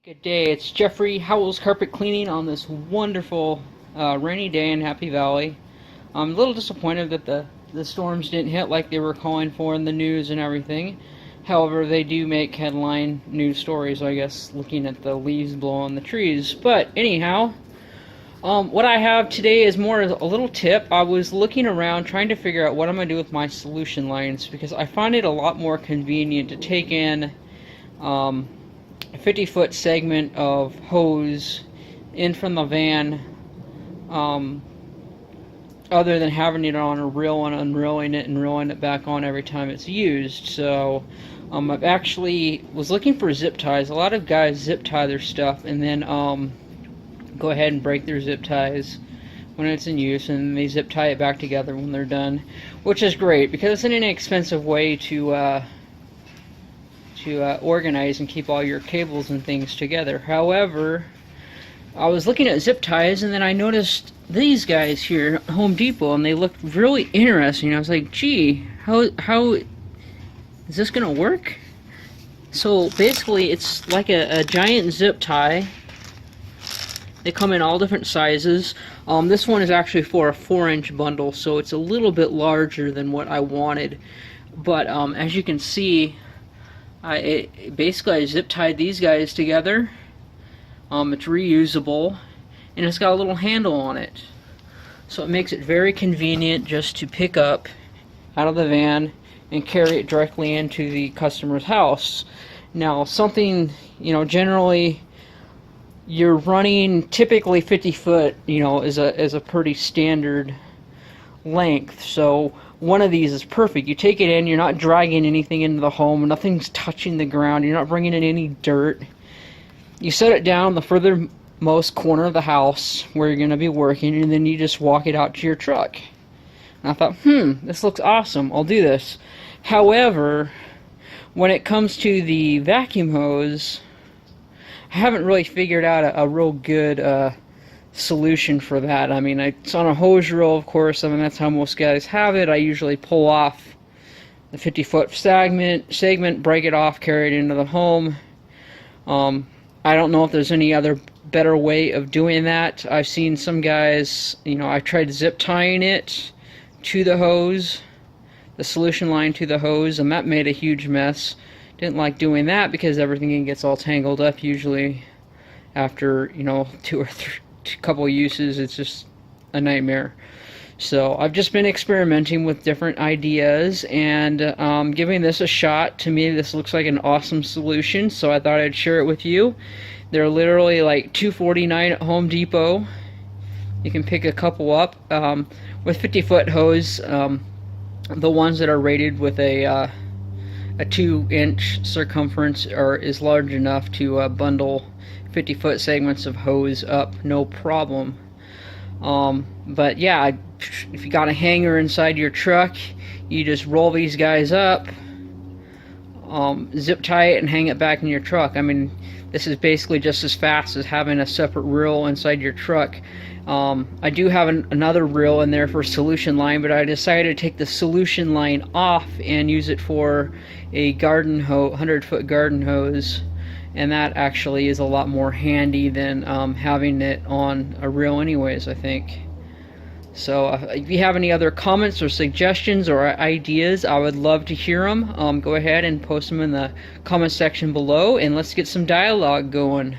Good day, it's Geoffrey, Howells Carpet Cleaning on this wonderful rainy day in Happy Valley. I'm a little disappointed that the storms didn't hit like they were calling for in the news and everything. However, they do make headline news stories, I guess, looking at the leaves blowing on the trees. But anyhow, what I have today is more a little tip. I was looking around trying to figure out what I'm going to do with my solution lines because I find it a lot more convenient to take in a 50-foot segment of hose in from the van, other than having it on a reel and unreeling it and reeling it back on every time it's used. So I've actually was looking for zip ties. A lot of guys zip tie their stuff and then go ahead and break their zip ties when it's in use, and they zip tie it back together when they're done, which is great because it's an inexpensive way to organize and keep all your cables and things together. However, I was looking at zip ties and then I noticed these guys here at Home Depot and they looked really interesting. I was like, gee, how is this gonna work? So basically it's like a giant zip tie. They come in all different sizes. This one is actually for a 4-inch bundle, so it's a little bit larger than what I wanted, but as you can see, I zip tied these guys together. It's reusable and it's got a little handle on it, so it makes it very convenient just to pick up out of the van and carry it directly into the customer's house. Now something, generally you're running typically 50 foot, is a pretty standard length, so one of these is perfect. You take it in, you're not dragging anything into the home, nothing's touching the ground, you're not bringing in any dirt. You set it down the furthermost corner of the house where you're going to be working, and then you just walk it out to your truck. And I thought, this looks awesome, I'll do this. However, when it comes to the vacuum hose, I haven't really figured out a real good solution for that. I mean, it's on a hose reel, of course. I mean, that's how most guys have it. I usually pull off the 50-foot segment, break it off, carry it into the home. I don't know if there's any other better way of doing that. I've seen some guys, I tried zip tying it to the hose, the solution line to the hose, and that made a huge mess. Didn't like doing that because everything gets all tangled up usually after, two or three couple uses. It's just a nightmare. So I've just been experimenting with different ideas and giving this a shot. To me, this looks like an awesome solution, so I thought I'd share it with you. They're literally like $2.49 at Home Depot. You can pick a couple up with 50-foot hose. The ones that are rated with a 2-inch circumference is large enough to bundle 50-foot segments of hose up, no problem. But yeah, if you got a hanger inside your truck, you just roll these guys up, zip tie it, and hang it back in your truck. I mean, this is basically just as fast as having a separate reel inside your truck. I do have another reel in there for solution line, but I decided to take the solution line off and use it for a 100-foot garden hose. And that actually is a lot more handy than having it on a reel anyways, I think. So if you have any other comments or suggestions or ideas, I would love to hear them. Go ahead and post them in the comment section below, and let's get some dialogue going.